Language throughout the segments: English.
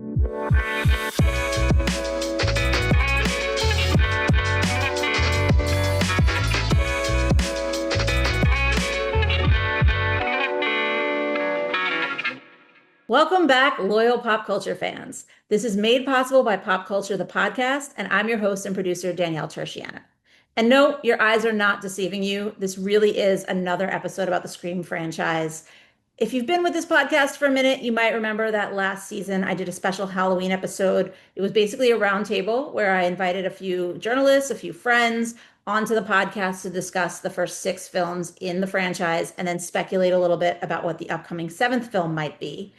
Welcome back, loyal pop culture fans. This is made possible by Pop Culture, the podcast, and I'm your host and producer, Danielle Turchiano. And no, your eyes are not deceiving you. This really is another episode about the Scream franchise. If you've been with this podcast for a minute, you might remember that last season I did a special Halloween episode. It was basically a roundtable where I invited a few journalists, a few friends onto the podcast to discuss the first six films in the franchise and then speculate a little bit about what the upcoming seventh film might be.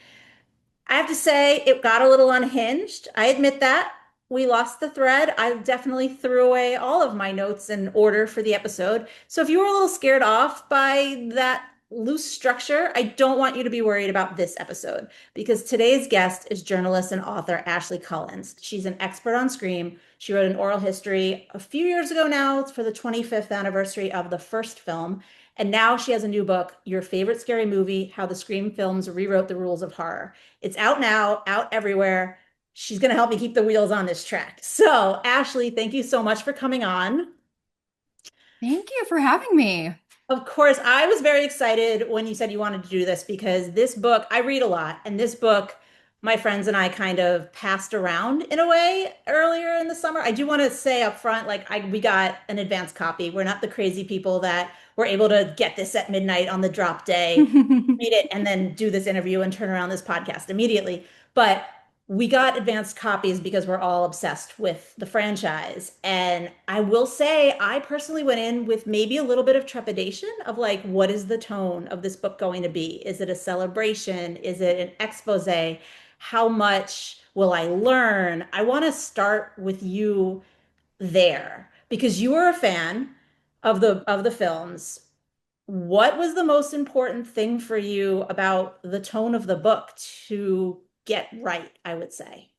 I have to say, it got a little unhinged. I admit that. We lost the thread. I definitely threw away all of my notes in order for the episode. So if you were a little scared off by that loose structure, I don't want you to be worried about this episode because today's guest is journalist and author Ashley Cullins. She's an expert on Scream. She wrote an oral history a few years ago now for the 25th anniversary of the first film. And now she has a new book, Your Favorite Scary Movie: How the Scream Films Rewrote the Rules of Horror. It's out now, out everywhere. She's going to help me keep the wheels on this track. So, Ashley, thank you so much for coming on. Thank you for having me. Of course, I was very excited when you said you wanted to do this because this book, I read a lot, and this book, my friends and I kind of passed around in a way earlier in the summer. I do want to say up front, we got an advance copy. We're not the crazy people that were able to get this at midnight on the drop day, read it, and then do this interview and turn around this podcast immediately. But we got advanced copies because we're all obsessed with the franchise. And I will say, I personally went in with maybe a little bit of trepidation of like, what is the tone of this book going to be? Is it a celebration? Is it an expose? How much will I learn? I want to start with you there because you were a fan of the films. What was the most important thing for you about the tone of the book to get right, I would say?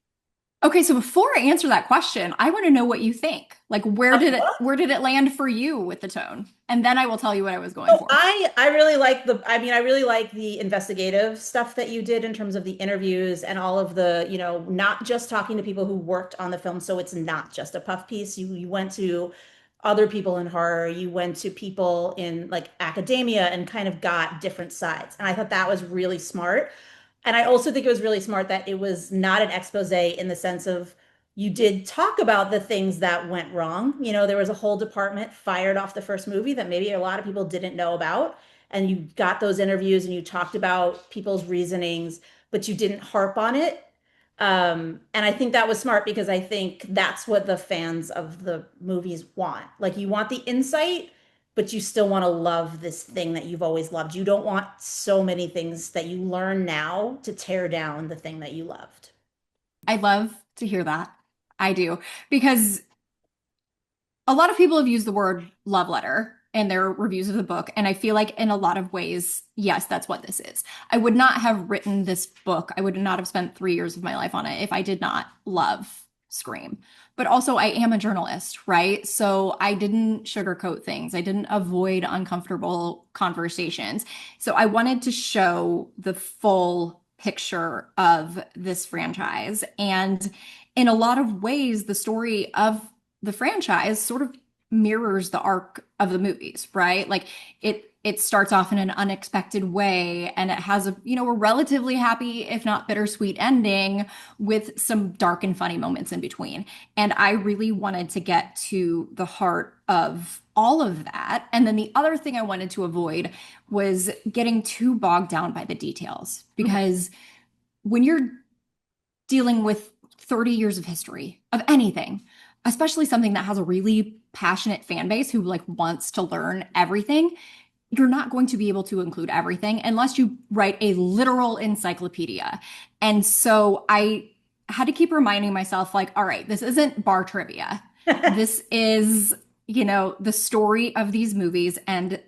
Okay, so before I answer that question, I want to know what you think. Like where did it land for you with the tone? And then I will tell you what I was going Oh, for. I really like I really like the investigative stuff that you did in terms of the interviews and all of the, not just talking to people who worked on the film, so it's not just a puff piece. You went to other people in horror, you went to people in like academia and kind of got different sides. And I thought that was really smart. And I also think it was really smart that it was not an expose in the sense of you did talk about the things that went wrong. There was a whole department fired off the first movie that maybe a lot of people didn't know about. And you got those interviews and you talked about people's reasonings, but you didn't harp on it. And I think that was smart because I think that's what the fans of the movies want. Like you want the insight, but you still want to love this thing that you've always loved. You don't want so many things that you learn now to tear down the thing that you loved. I love to hear that. I do. Because a lot of people have used the word love letter in their reviews of the book. And I feel like in a lot of ways, yes, that's what this is. I would not have written this book. I would not have spent 3 years of my life on it if I did not love Scream. But also, I am a journalist, right? So I didn't sugarcoat things. I didn't avoid uncomfortable conversations. So I wanted to show the full picture of this franchise. And in a lot of ways, the story of the franchise sort of mirrors the arc of the movies, right? Like it starts off in an unexpected way and it has a relatively happy, if not bittersweet ending with some dark and funny moments in between. And I really wanted to get to the heart of all of that. And then the other thing I wanted to avoid was getting too bogged down by the details because when you're dealing with 30 years of history of anything, especially something that has a really passionate fan base who like wants to learn everything, you're not going to be able to include everything unless you write a literal encyclopedia. And so I had to keep reminding myself, like, all right, this isn't bar trivia. This is, the story of these movies. And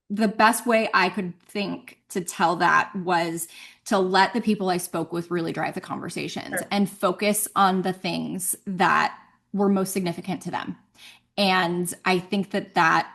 the best way I could think to tell that was to let the people I spoke with really drive the conversations Sure. and focus on the things that were most significant to them. And I think that that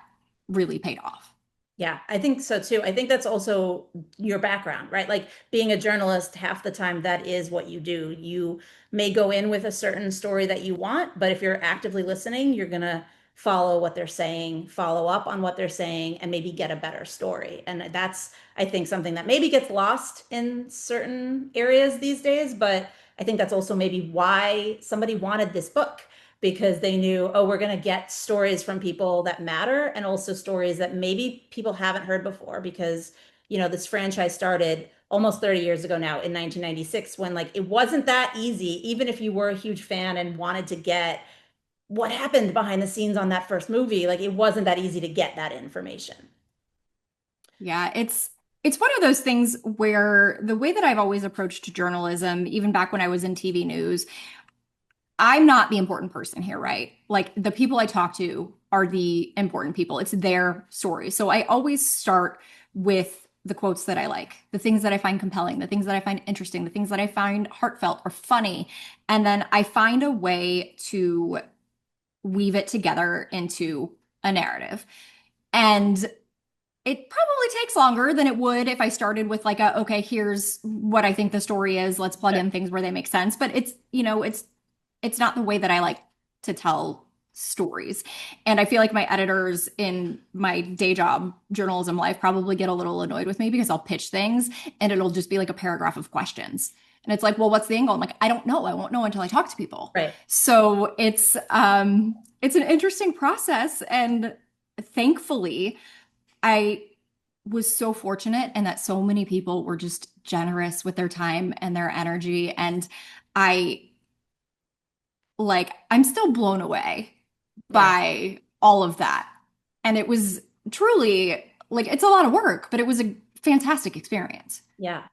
really paid off. Yeah, I think so too. I think that's also your background, right? Like being a journalist, half the time that is what you do. You may go in with a certain story that you want, but if you're actively listening, you're gonna follow what they're saying, follow up on what they're saying, and maybe get a better story. And that's, I think, something that maybe gets lost in certain areas these days, but I think that's also maybe why somebody wanted this book because they knew, oh, we're going to get stories from people that matter and also stories that maybe people haven't heard before because, this franchise started almost 30 years ago now in 1996 when like it wasn't that easy, even if you were a huge fan and wanted to get what happened behind the scenes on that first movie, like it wasn't that easy to get that information. Yeah, it's one of those things where the way that I've always approached journalism, even back when I was in TV news, I'm not the important person here, right? Like the people I talk to are the important people. It's their story. So I always start with the quotes that I like, the things that I find compelling, the things that I find interesting, the things that I find heartfelt or funny. And then I find a way to weave it together into a narrative. And it probably takes longer than it would if I started with like a, okay, here's what I think the story is. Let's plug in things where they make sense. But it's not the way that I like to tell stories. And I feel like my editors in my day job journalism life probably get a little annoyed with me because I'll pitch things and it'll just be like a paragraph of questions. And it's like, well, what's the angle? I'm like, I don't know. I won't know until I talk to people. Right. So it's an interesting process. And thankfully, I was so fortunate and that so many people were just generous with their time and their energy. And I I'm still blown away Yeah. by all of that. And it was truly like it's a lot of work, but it was a fantastic experience. Yeah.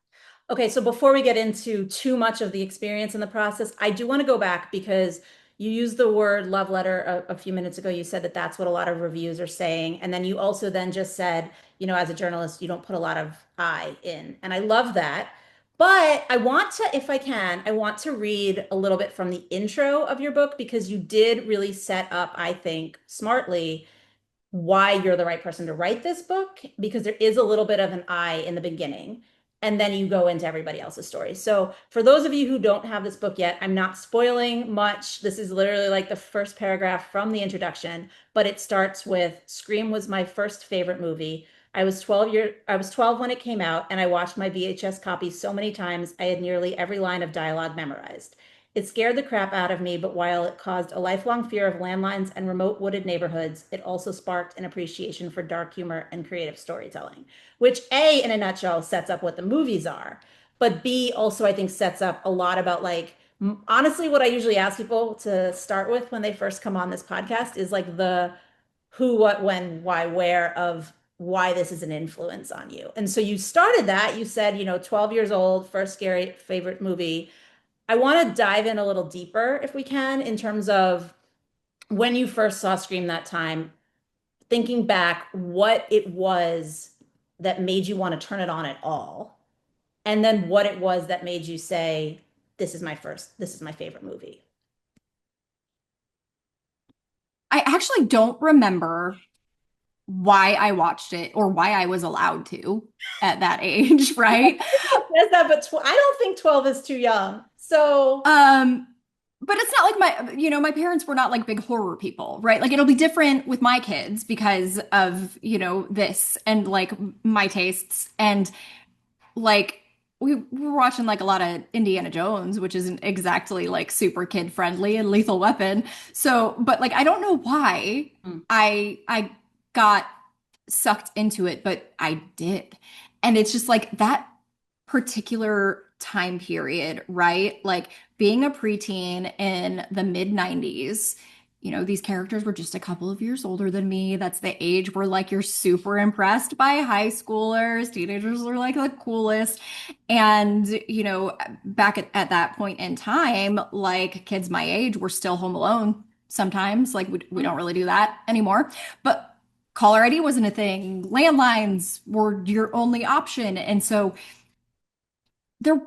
Okay, so before we get into too much of the experience in the process, I do want to go back because you used the word love letter a few minutes ago. You said that that's what a lot of reviews are saying. And then you also then just said, as a journalist, you don't put a lot of I in. And I love that. But I want to, if I can, I want to read a little bit from the intro of your book because you did really set up, I think, smartly why you're the right person to write this book because there is a little bit of an I in the beginning. And then you go into everybody else's story. So, for those of you who don't have this book yet, I'm not spoiling much. This is literally like the first paragraph from the introduction, but it starts with Scream was my first favorite movie. I was 12 when it came out, and I watched my VHS copy so many times I had nearly every line of dialogue memorized. It scared the crap out of me, but while it caused a lifelong fear of landlines and remote wooded neighborhoods, it also sparked an appreciation for dark humor and creative storytelling, which A, in a nutshell, sets up what the movies are, but B, also I think sets up a lot about like, honestly, what I usually ask people to start with when they first come on this podcast is like the who, what, when, why, where of why this is an influence on you. And so you started that, you said, 12 years old, first scary favorite movie. I want to dive in a little deeper if we can in terms of when you first saw Scream that time, thinking back what it was that made you want to turn it on at all, and then what it was that made you say, this is my favorite movie. I actually don't remember why I watched it or why I was allowed to at that age, right? Says that, but I don't think 12 is too young. So, Um, but it's not like my parents were not like big horror people, right? Like it'll be different with my kids because of, this and like my tastes. And like we were watching like a lot of Indiana Jones, which isn't exactly like super kid friendly and Lethal Weapon. So, but like I don't know why mm, I got sucked into it, but I did. And it's just like that particular time period, right? Like being a preteen in the mid 90s, these characters were just a couple of years older than me. That's the age where like you're super impressed by high schoolers. Teenagers are like the coolest. And, back at that point in time, like kids my age were still home alone sometimes. Like we don't really do that anymore. But caller ID wasn't a thing. Landlines were your only option. And so there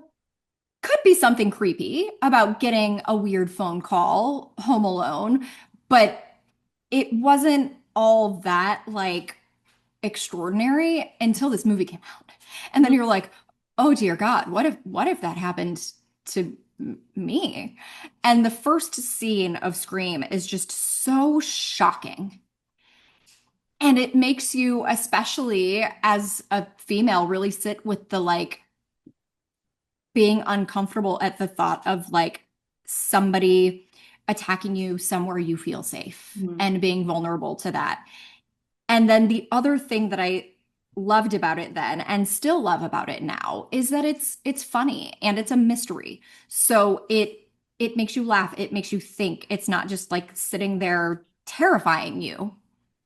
could be something creepy about getting a weird phone call home alone, but it wasn't all that like extraordinary until this movie came out. And then you're like, oh dear God, what if that happened to me? And the first scene of Scream is just so shocking. And it makes you, especially as a female, really sit with the like being uncomfortable at the thought of like somebody attacking you somewhere you feel safe Mhm. and being vulnerable to that. And then the other thing that I loved about it then and still love about it now is that it's funny and it's a mystery. So it makes you laugh, it makes you think. It's not just like sitting there terrifying you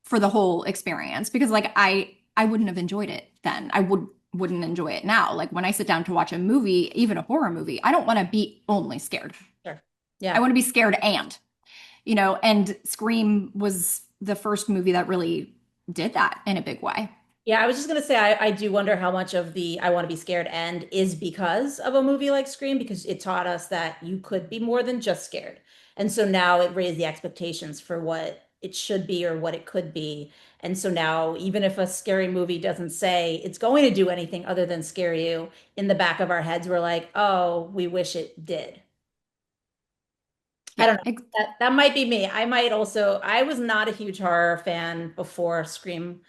for the whole experience because like I wouldn't have enjoyed it then. Wouldn't enjoy it now. Like when I sit down to watch a movie, even a horror movie, I don't want to be only scared. Sure. I Yeah. want to be scared and Scream was the first movie that really did that in a big way. Yeah, I was just gonna say I do wonder how much of the I want to be scared end is because of a movie like Scream, because it taught us that you could be more than just scared. And so now it raised the expectations for what it should be or what it could be. And so now even if a scary movie doesn't say it's going to do anything other than scare you, in the back of our heads, we're like, oh, we wish it did. I Yeah. don't know. That might be me. I might also, I was not a huge horror fan before Scream.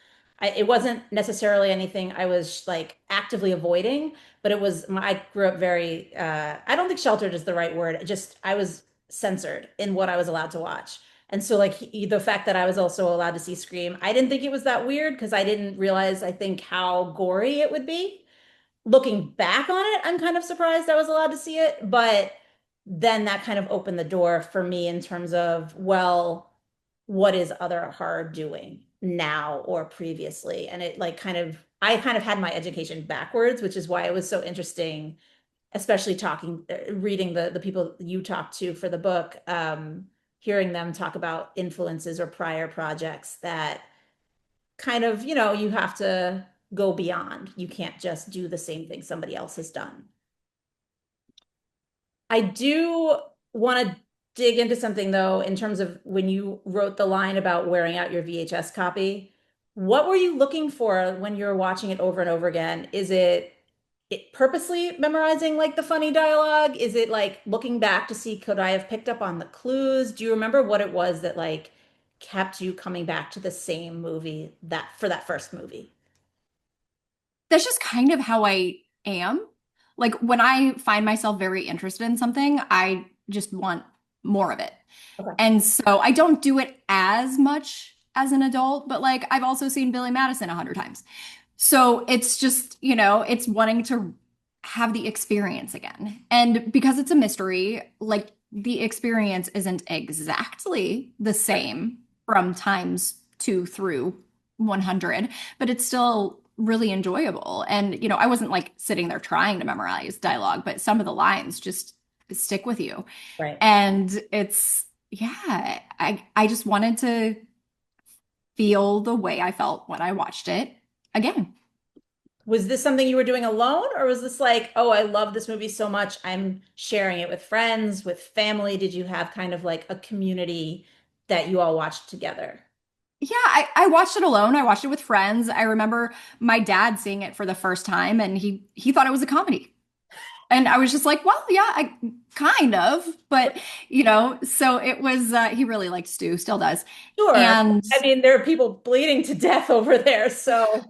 It wasn't necessarily anything I was like actively avoiding, but it was, I grew up very, I don't think sheltered is the right word. Just, I was censored in what I was allowed to watch. And so like the fact that I was also allowed to see Scream, I didn't think it was that weird because I didn't realize, I think, how gory it would be. Looking back on it, I'm kind of surprised I was allowed to see it, but then that kind of opened the door for me in terms of, well, what is other horror doing now or previously? And it like kind of, I kind of had my education backwards, which is why it was so interesting, especially talking, reading the people you talked to for the book, hearing them talk about influences or prior projects that kind of, you have to go beyond. You can't just do the same thing somebody else has done. I do want to dig into something though, in terms of when you wrote the line about wearing out your VHS copy. What were you looking for when you're watching it over and over again? Is it purposely memorizing like the funny dialogue? Is it like looking back to see could I have picked up on the clues? Do you remember what it was that like kept you coming back to the same movie that for that first movie? That's just kind of how I am. Like when I find myself very interested in something, I just want more of it. Okay. And so I don't do it as much as an adult, but like I've also seen Billy Madison 100 times. So it's just, it's wanting to have the experience again. And because it's a mystery, like the experience isn't exactly the same from times 2 through 100, but it's still really enjoyable. And, I wasn't like sitting there trying to memorize dialogue, but some of the lines just stick with you. Right. And yeah, I just wanted to feel the way I felt when I watched it again. Was this something you were doing alone, or was this like, oh, I love this movie so much, I'm sharing it with friends, with family? Did you have kind of like a community that you all watched together? Yeah, I watched it alone. I watched it with friends. I remember my dad seeing it for the first time and he thought it was a comedy. And I was just like, well, yeah, I kind of, but so it was he really liked Stu, still does. Sure. And I mean, there are people bleeding to death over there. So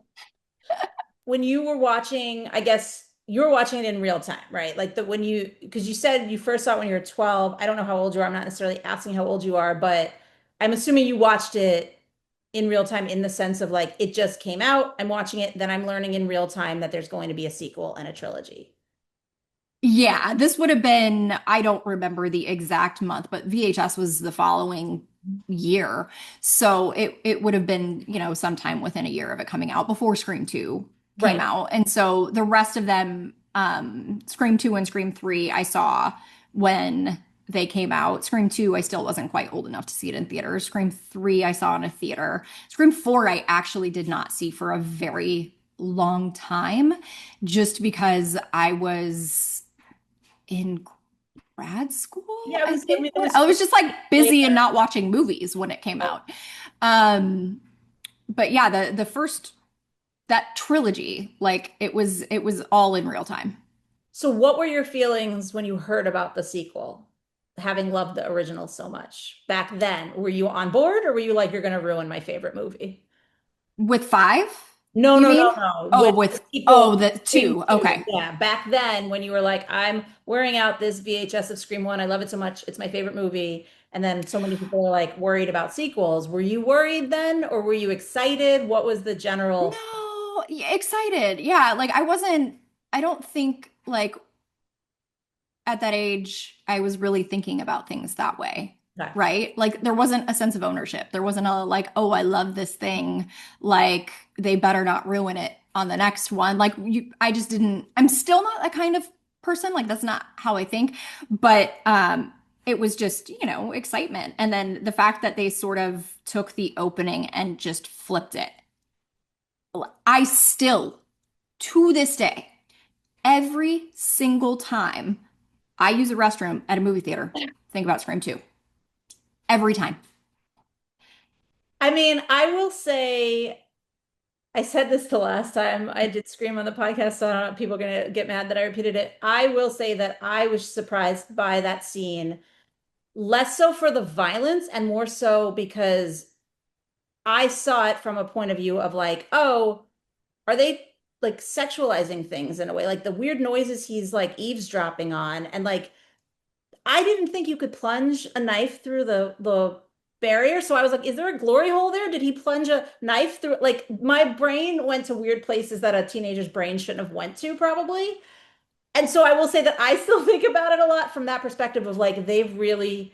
when you were watching, I guess you were watching it in real time, right? Like when because you said you first saw it when you were 12. I don't know how old you are. I'm not necessarily asking how old you are, but I'm assuming you watched it in real time in the sense of like it just came out. I'm watching it, then I'm learning in real time that there's going to be a sequel and a trilogy. yeah, this would have been, I don't remember the exact month, but VHS was the following year. So it would have been, sometime within a year of it coming out before Scream 2 came Right. out. And so the rest of them, Scream 2 and Scream 3, I saw when they came out. Scream 2, I still wasn't quite old enough to see it in theaters. Scream 3, I saw in a theater. Scream 4, I actually did not see for a very long time, just because I was in grad school, Yeah, I I mean, think. it was I was just like busy and later. not watching movies when it came out. Um, but yeah, the first that trilogy, like it was all in real time. So what were your feelings when you heard about the sequel, having loved the original so much back then? Were you on board or were you like, you're going to ruin my favorite movie? With five, No, you no, mean? no, no. Oh, With with the sequel of oh, the Scream two. 2. Okay. Yeah, back then when you were like, I'm wearing out this VHS of Scream 1. I love it so much. It's my favorite movie. And then so many people are like worried about sequels. Were you worried then or were you excited? What was the general? No, yeah, excited. Yeah, like I wasn't, I don't think like at that age I was really thinking about things that way. Okay. Right? Like there wasn't a sense of ownership. There wasn't a like, oh, I love this thing. Like they better not ruin it on the next one. Like I just didn't, I'm still not that kind of person. Like that's not how I think. But it was just, excitement. And then the fact that they sort of took the opening and just flipped it. I still, to this day, every single time I use a restroom at a movie theater, think about Scream 2. Every time. I mean, I will say, I said this the last time I did Scream on the podcast, so I don't know if people are going to get mad that I repeated it. I will say that I was surprised by that scene, less so for the violence and more so because I saw it from a point of view of like, oh, are they like sexualizing things in a way? Like the weird noises he's like eavesdropping on. And like, I didn't think you could plunge a knife through the barrier. So I was like, is there a glory hole there? Did he plunge a knife through? Like my brain went to weird places that a teenager's brain shouldn't have went to, probably. And so I will say that I still think about it a lot from that perspective of like they've really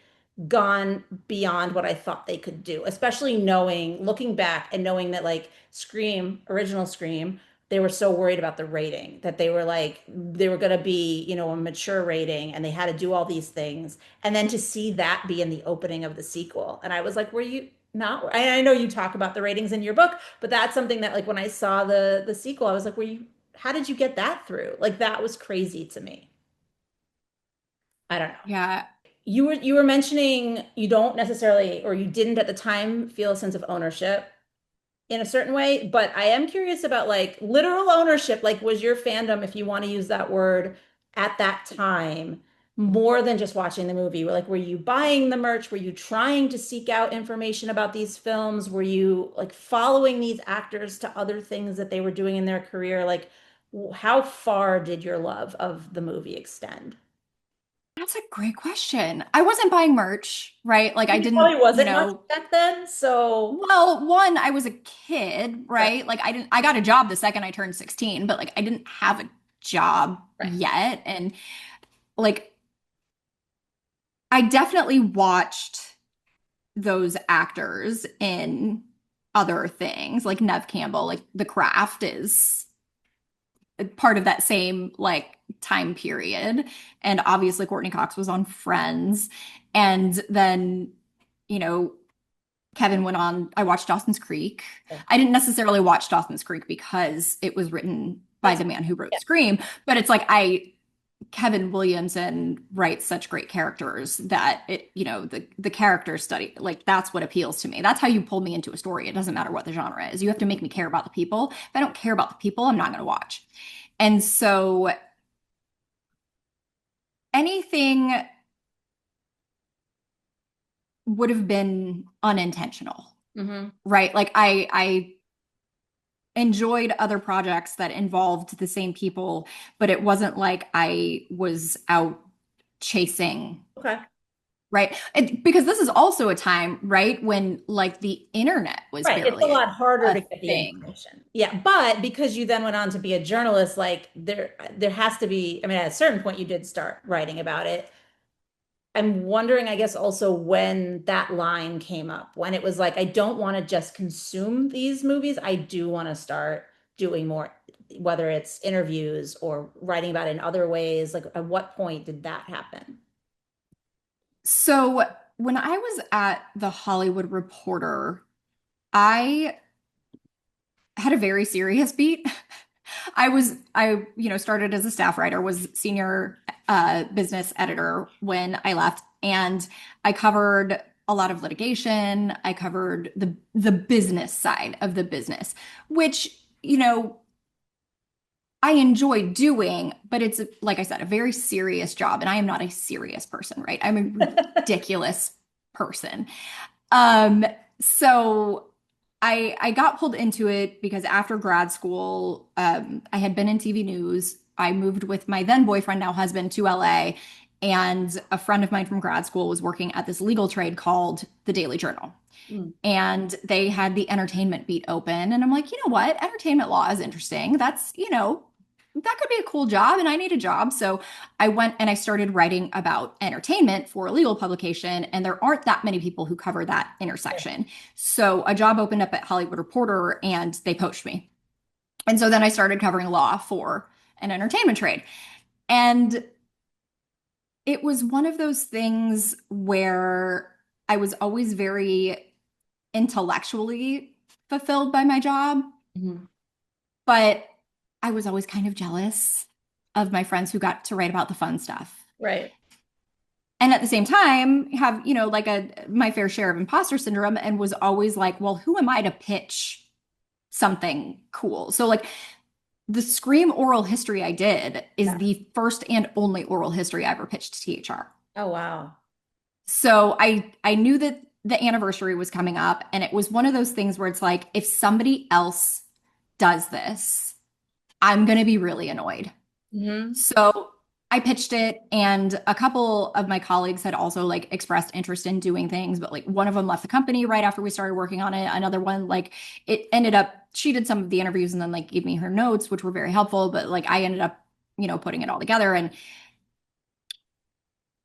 gone beyond what I thought they could do, especially knowing, looking back and knowing that like Scream, original Scream, they were so worried about the rating that they were like they were going to be, a mature rating and they had to do all these things. And then to see that be in the opening of the sequel. And I was like, were you not? I know you talk about the ratings in your book, but that's something that like when I saw the sequel, I was like, were you how did you get that through? Like that was crazy to me. I don't know. Yeah. You were mentioning you don't necessarily or you didn't at the time feel a sense of ownership in a certain way, but I am curious about like literal ownership. Like was your fandom, if you want to use that word, at that time more than just watching the movie? Like were you buying the merch? Were you trying to seek out information about these films? Were you like following these actors to other things that they were doing in their career? Like how far did your love of the movie extend? That's a great question. I wasn't buying merch, right? Like I Maybe didn't, probably wasn't much back then, so well, one, I was a kid, right, right? Like I got a job the second I turned 16, but like I didn't have a job right. yet. And like I definitely watched those actors in other things, like Nev Campbell, like The Craft is part of that same like time period. And obviously Courtney Cox was on Friends. And then, you know, Kevin went on, I watched Dawson's Creek. I didn't necessarily watch Dawson's Creek because it was written by That's the man who wrote yeah. Scream, but it's like Kevin Williamson writes such great characters that the character study, like that's what appeals to me. That's how you pull me into a story. It doesn't matter what the genre is. You have to make me care about the people. If I don't care about the people, I'm not going to watch. And so anything would have been unintentional, Hmm. right? Like I enjoyed other projects that involved the same people, but it wasn't like I was out chasing, Okay. right? Because this is also a time, right, when like the internet was Right. It's a barely lot harder a to get the thing. information. Yeah. But because you then went on to be a journalist, like there has to be, I mean, at a certain point you did start writing about it. I'm wondering, I guess, also when that line came up, when it was like, I don't want to just consume these movies. I do want to start doing more, whether it's interviews or writing about it in other ways. Like, at what point did that happen? So when I was at the Hollywood Reporter, I had a very serious beat. I started as a staff writer, was senior business editor when I left, and I covered a lot of litigation. I covered the business side of the business, which you know, I enjoy doing, but it's, like I said, a very serious job. And I am not a serious person, right? I'm a ridiculous person. Um, so I got pulled into it because after grad school, I had been in TV news. I moved with my then boyfriend, now husband, to LA, and a friend of mine from grad school was working at this legal trade called the Daily Journal. Mm. And they had the entertainment beat open. And I'm like, you know what? Entertainment law is interesting. That's, that could be a cool job. And I need a job. So I went and I started writing about entertainment for a legal publication. And there aren't that many people who cover that intersection. So a job opened up at Hollywood Reporter and they poached me. And so then I started covering law for an entertainment trade. And it was one of those things where I was always very intellectually fulfilled by my job, Mhm. but I was always kind of jealous of my friends who got to write about the fun stuff. Right. And at the same time, have, like my fair share of imposter syndrome and was always like, well, who am I to pitch something cool? So like the Scream oral history I did is Yeah. the first and only oral history I ever pitched to THR. Oh, wow. So I knew that the anniversary was coming up, and it was one of those things where it's like, if somebody else does this, I'm going to be really annoyed. Hmm. So I pitched it, and a couple of my colleagues had also like expressed interest in doing things, but like one of them left the company right after we started working on it. Another one, like it ended up, she did some of the interviews and then like gave me her notes, which were very helpful, but like I ended up, putting it all together, and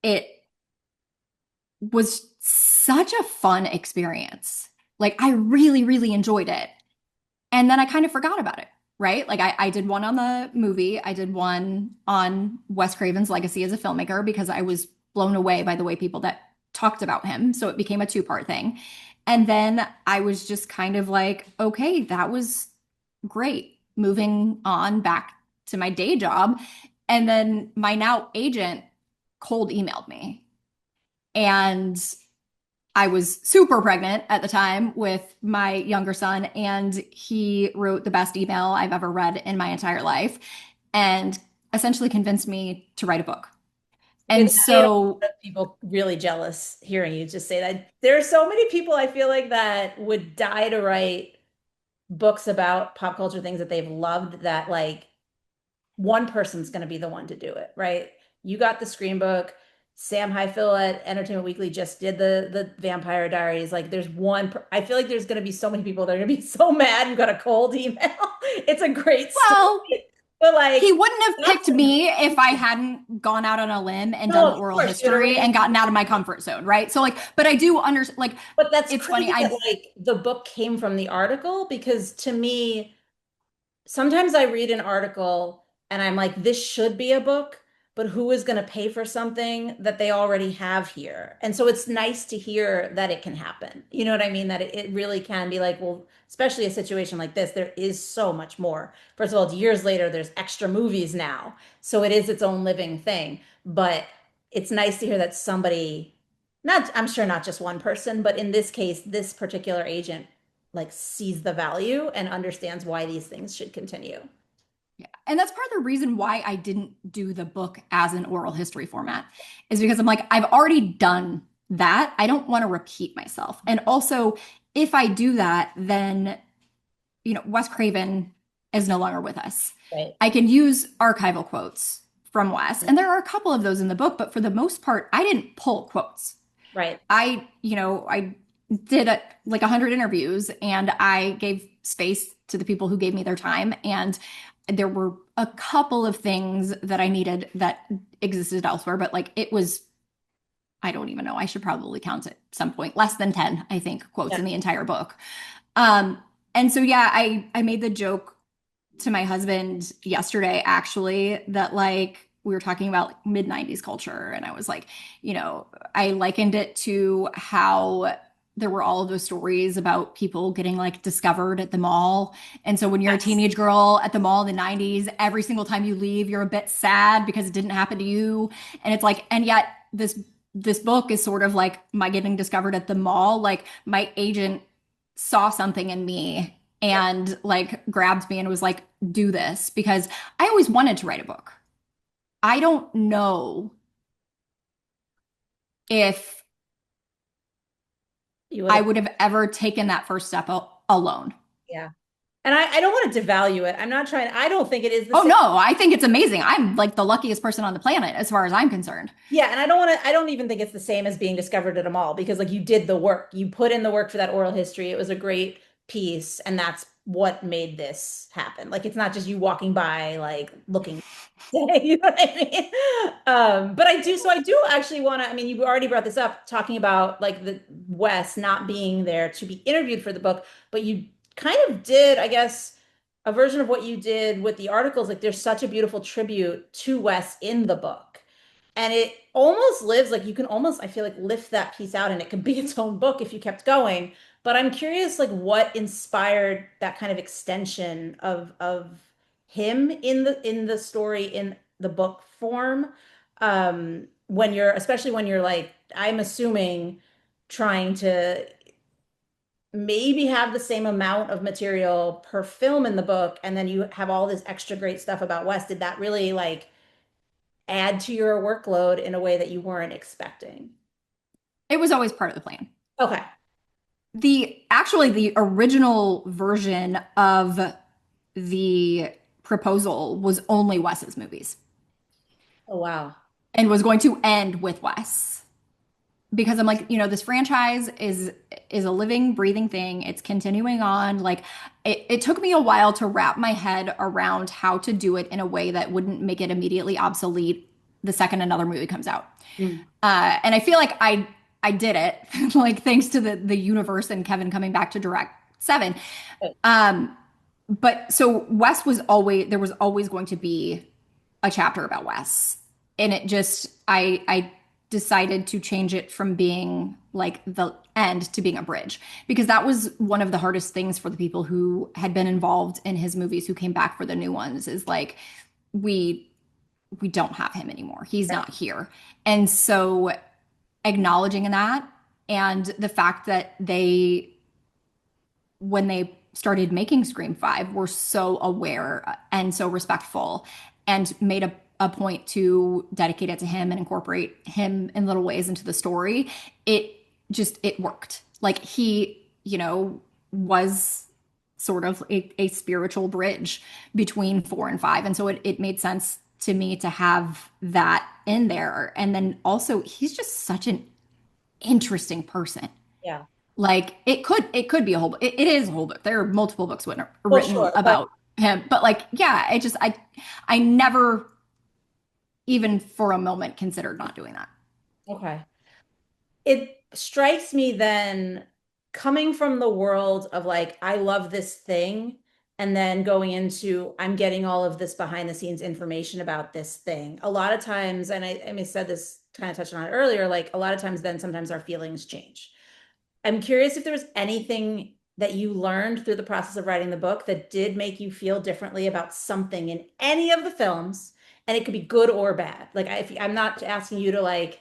it was such a fun experience. Like I really, really enjoyed it. And then I kind of forgot about it, right? Like I did one on the movie, I did one on Wes Craven's legacy as a filmmaker because I was blown away by the way people that talked about him. So it became a two-part thing. And then I was just kind of like, okay, that was great. Moving on back to my day job. And then my now agent cold emailed me. And I was super pregnant at the time with my younger son, and he wrote the best email I've ever read in my entire life and essentially convinced me to write a book. Okay, And that made a so, lot of people really jealous hearing you just say that. There are so many people I feel like that would die to write books about pop culture things that they've loved that like one person's going to be the one to do it, right? You got the Scream book. Sam Highfill at Entertainment Weekly just did the Vampire Diaries. Like, there's I feel like there's going to be so many people that are going to be so mad you got a cold email. It's a great well, story, but he like, woun't have that's picked me if I hadn't gone out on a limb and done no, the of oral course you'd history and already. gotten out of my comfort zone, right? So, like, but I do understand, like, But that's it's funny. crazy that like the book came from the article because to me, sometimes I read an article and I'm like, this should be a book, but who is going to pay for something that they already have here? And so it's nice to hear that it can happen. You know what I mean? That it really can be like, well, especially a situation like this, there is so much more. First of all, it's years later, there's extra movies now. So it is its own living thing. But it's nice to hear that somebody, not, I'm sure not just one person, but in this case, this particular agent like sees the value and understands why these things should continue. Yeah. And that's part of the reason why I didn't do the book as an oral history format is because I'm like, I've already done that. I don't want to repeat myself. And also, if I do that, then, Wes Craven is no longer with us. Right. I can use archival quotes from Wes. And there are a couple of those in the book, but for the most part, I didn't pull quotes. Right. I did like 100 interviews and I gave space to the people who gave me their time. And there were a couple of things that I needed that existed elsewhere, but like it was, I don't even know. I should probably count at some point, less than 10, I think, quotes Yeah. in the entire book. Um, and so, yeah, I made the joke to my husband yesterday, actually, that like we were talking about like, mid 90s culture. And I was like, I likened it to how there were all of those stories about people getting like discovered at the mall. And so when you're a Yes. teenage girl at the mall in the 90s, every single time you leave, you're a bit sad because it didn't happen to you. And it's like, and yet this book is sort of like my getting discovered at the mall. Like my agent saw something in me and like grabbed me and was like, do this because I always wanted to write a book. I don't know if You would I have, would have ever taken that first step alone. yeah. And I don't want to devalue it. I'm not trying, I don't think it is the Oh same. no, I think it's amazing. I'm like the luckiest person on the planet as far as I'm concerned. Yeah, and I don't want to, I don't even think it's the same as being discovered at a mall because like you did the work. You put in the work for that oral history. It was a great piece, and that's what made this happen. Like it's not just you walking by like looking. You know what I mean? But I do, so I do actually want to, I mean, you already brought this up talking about like the Wes not being there to be interviewed for the book, but you kind of did, I guess, a version of what you did with the articles. Like there's such a beautiful tribute to Wes in the book. And it almost lives like you can almost, I feel like, lift that piece out and it could be its own book if you kept going. But I'm curious, like, what inspired that kind of extension of him in the story in the book form. When you're, especially when you're like, I'm assuming trying to maybe have the same amount of material per film in the book, and then you have all this extra great stuff about West. Did that really like add to your workload in a way that you weren't expecting? It was always part of the plan. Okay. The original version of the proposal was only Wes's movies Oh, wow. and was going to end with Wes. Because I'm like, this franchise is a living, breathing thing. It's continuing on. Like it took me a while to wrap my head around how to do it in a way that wouldn't make it immediately obsolete the second another movie comes out. Mm. And I feel like I did it, like thanks to the universe and Kevin coming back to direct Seven. Good. But so Wes was always there was always going to be a chapter about Wes. And it just I decided to change it from being like the end to being a bridge because that was one of the hardest things for the people who had been involved in his movies who came back for the new ones is like we we don't have him anymore. He's not here. And so acknowledging that and the fact that when they started making Scream 5, were so aware and so respectful and made a point to dedicate it to him and incorporate him in little ways into the story. It worked. Like he, was sort of a spiritual bridge between 4 and 5. And so it made sense to me to have that in there. And then also he's just such an interesting person. Yeah. Like it could be a whole book. It is a whole book. There are multiple books Well, written sure, but about him, but like yeah, I never even for a moment considered not doing that. okay. It strikes me then coming from the world of like, I love this thing, and then going into I'm getting all of this behind the scenes information about this thing. A lot of times, and I mean, said this kind of touched on it earlier, like a lot of times, then sometimes our feelings change. I'm curious if there was anything that you learned through the process of writing the book that did make you feel differently about something in any of the films, and it could be good or bad. Like I'm not asking you to like,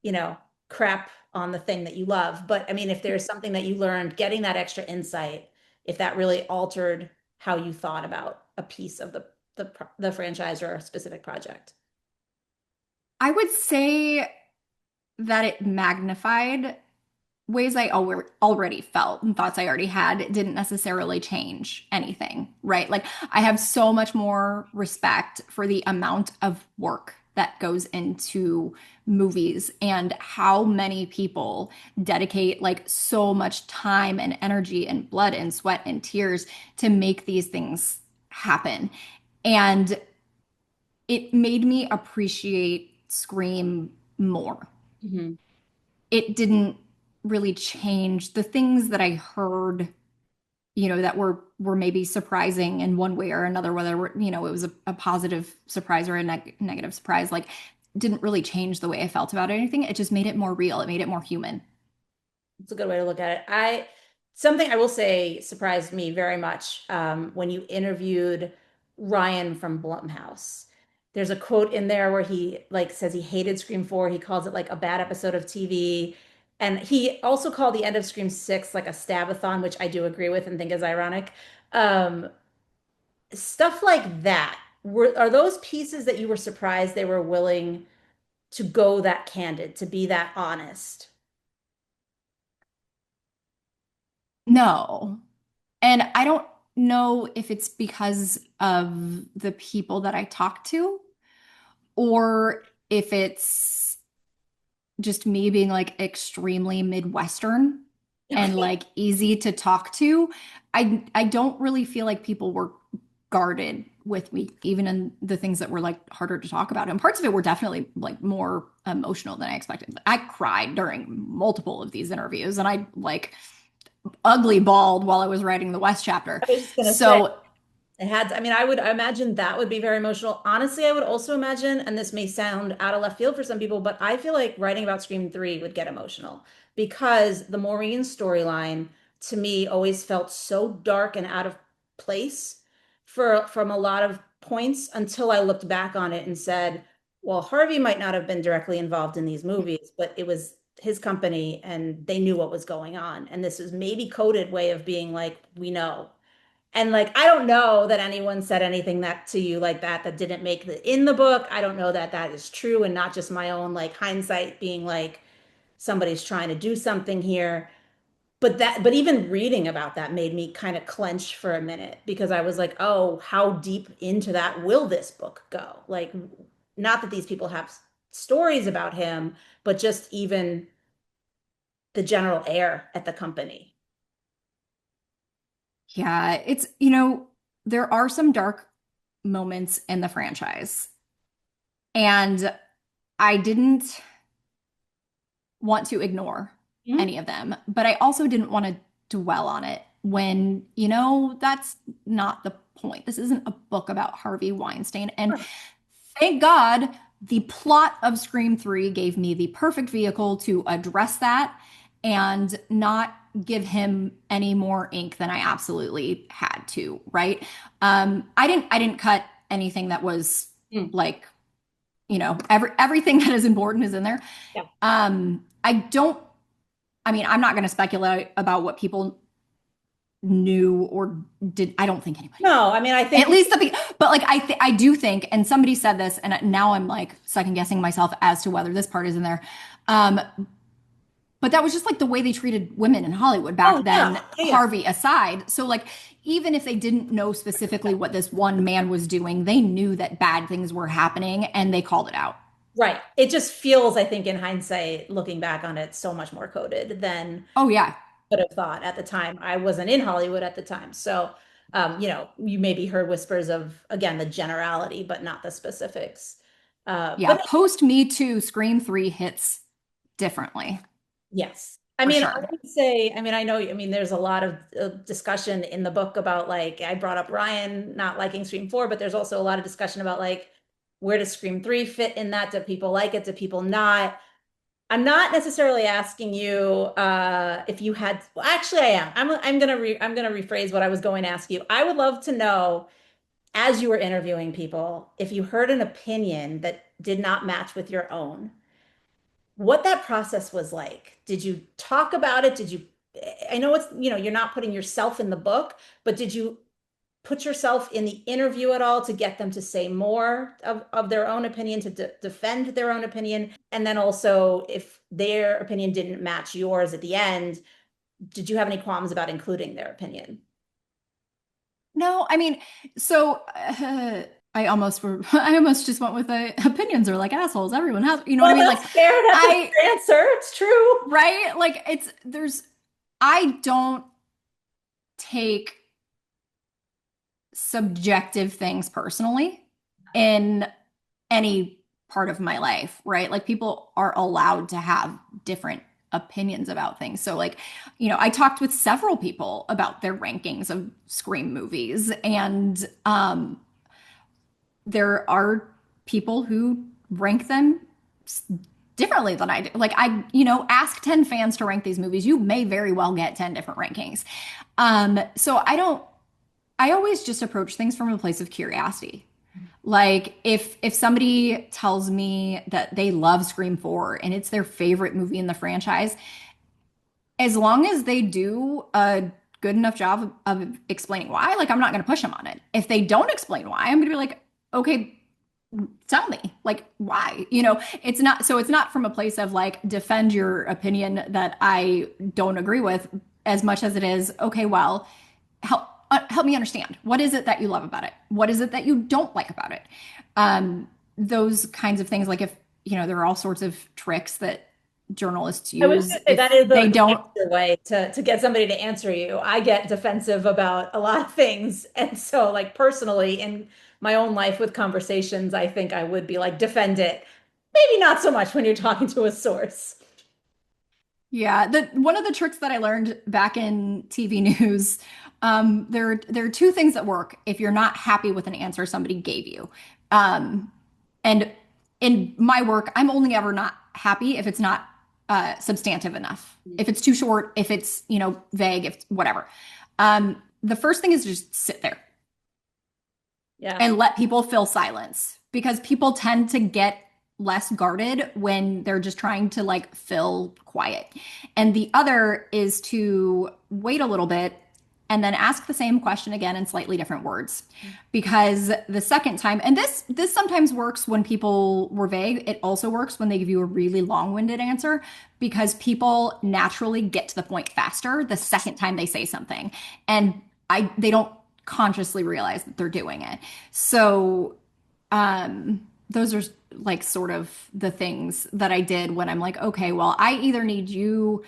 you know, crap on the thing that you love, but I mean, if there's something that you learned, getting that extra insight, if that really altered how you thought about a piece of the franchise or a specific project. I would say that it magnified ways I already felt and thoughts I already had. It didn't necessarily change anything, right? Like I have so much more respect for the amount of work that goes into movies and how many people dedicate like so much time and energy and blood and sweat and tears to make these things happen. And it made me appreciate Scream more. Mhm. It didn't really change the things that I heard, that were maybe surprising in one way or another, whether it was a positive surprise or a negative surprise, like didn't really change the way I felt about anything. It just made it more real. It made it more human. It's a good way to look at it. Something I will say surprised me very much when you interviewed Ryan from Blumhouse. There's a quote in there where he like says he hated Scream 4. He calls it like a bad episode of TV. And he also called the end of Scream 6 like a stabathon, which I do agree with and think is ironic. Um, Stuff like that. Are those pieces that you were surprised they were willing to go that candid, to be that honest? No. And I don't know if it's because of the people that I talk to or if it's just me being like extremely Midwestern and Okay. like easy to talk to. I don't really feel like people were guarded with me, even in the things that were like harder to talk about. And parts of it were definitely like more emotional than I expected. I cried during multiple of these interviews and I like ugly bawled while I was writing the West chapter. I was just gonna say, So it had, I mean, I imagine that would be very emotional. Honestly, I would also imagine, and this may sound out of left field for some people, but I feel like writing about Scream 3 would get emotional because the Maureen storyline to me always felt so dark and out of place from a lot of points until I looked back on it and said, well, Harvey might not have been directly involved in these movies, but it was his company and they knew what was going on. And this is maybe coded way of being like, we know. And like, I don't know that anyone said anything that to you like that didn't make the in the book. I don't know that that is true and not just my own like hindsight being like somebody's trying to do something here. But even reading about that made me kind of clench for a minute because I was like, oh, how deep into that will this book go? Like, not that these people have stories about him, but just even the general air at the company. yeah, there are some dark moments in the franchise. And I didn't want to ignore Mhm. any of them, but I also didn't want to dwell on it when, that's not the point. This isn't a book about Harvey Weinstein. And thank God the plot of Scream 3 gave me the perfect vehicle to address that and not give him any more ink than I absolutely had to, right? I didn't cut anything that was Mm. like, everything that is important is in there. Yeah. I don't, I mean, I'm not going to speculate about what people knew or did. I don't think anybody No, I mean, I at think least but like I do think, and somebody said this, and now I'm like second guessing myself as to whether this part is in there. Um, but that was just like the way they treated women in Hollywood oh back yeah, then, yeah, yeah. Harvey aside. So like even if they didn't know specifically what this one man was doing, they knew that bad things were happening and they called it out. Right. It just feels, I think, in hindsight, looking back on it, so much more coded than Oh yeah. I would have thought at the time. I wasn't in Hollywood at the time. So, you maybe heard whispers of, again, the generality, but not the specifics. Yeah, But post Me Too, Scream 3 hits differently yes. I for mean, I sure. would say, I mean, I know, I mean, there's a lot of discussion in the book about like, I brought up Ryan not liking Scream 4, but there's also a lot of discussion about like, where does Scream 3 fit in that? Do people like it? Do people not? I'm not necessarily asking you if you had, well, actually I am. I'm gonna rephrase what I was going to ask you. I would love to know, as you were interviewing people, if you heard an opinion that did not match with your own, what that process was like. Did you talk about it? Did you, I know it's, you're not putting yourself in the book, but did you put yourself in the interview at all to get them to say more of their own opinion, to defend their own opinion? And then also, if their opinion didn't match yours at the end, did you have any qualms about including their opinion? No, I mean, so I almost just went with opinions are like assholes. Everyone has, you know what I Well, mean? Like that's fair. That's a I, fair answer. It's true. right? Like I don't take subjective things personally in any part of my life, right? Like people are allowed to have different opinions about things. So like, I talked with several people about their rankings of Scream movies and there are people who rank them differently than I do. Like ask 10 fans to rank these movies, you may very well get 10 different rankings. So I always just approach things from a place of curiosity. Like if somebody tells me that they love Scream 4 and it's their favorite movie in the franchise, as long as they do a good enough job of explaining why, like I'm not going to push them on it. If they don't explain why, I'm going to be like, okay, tell me, like why? It's not from a place of like defend your opinion that I don't agree with as much as it is, okay, well, help me understand. What is it that you love about it? What is it that you don't like about it? Those kinds of things, like if, there are all sorts of tricks that journalists I was use going to say that if is they the don't. nicer way to get somebody to answer you. I get defensive about a lot of things. And so, like, personally, in my own life with conversations, I think I would be like, defend it. Maybe not so much when you're talking to a source. Yeah, the one of the tricks that I learned back in TV news, there are two things that work if you're not happy with an answer somebody gave you. Um, and in my work, I'm only ever not happy if it's not substantive enough. If it's too short, if it's, vague, if whatever. The first thing is just sit there Yeah. and let people fill silence because people tend to get less guarded when they're just trying to like fill quiet. And the other is to wait a little bit and then ask the same question again in slightly different words. Because the second time, and this sometimes works when people were vague, it also works when they give you a really long-winded answer because people naturally get to the point faster the second time they say something. And they don't consciously realize that they're doing it. So those are like sort of the things that I did when I'm like, okay, well, I either need you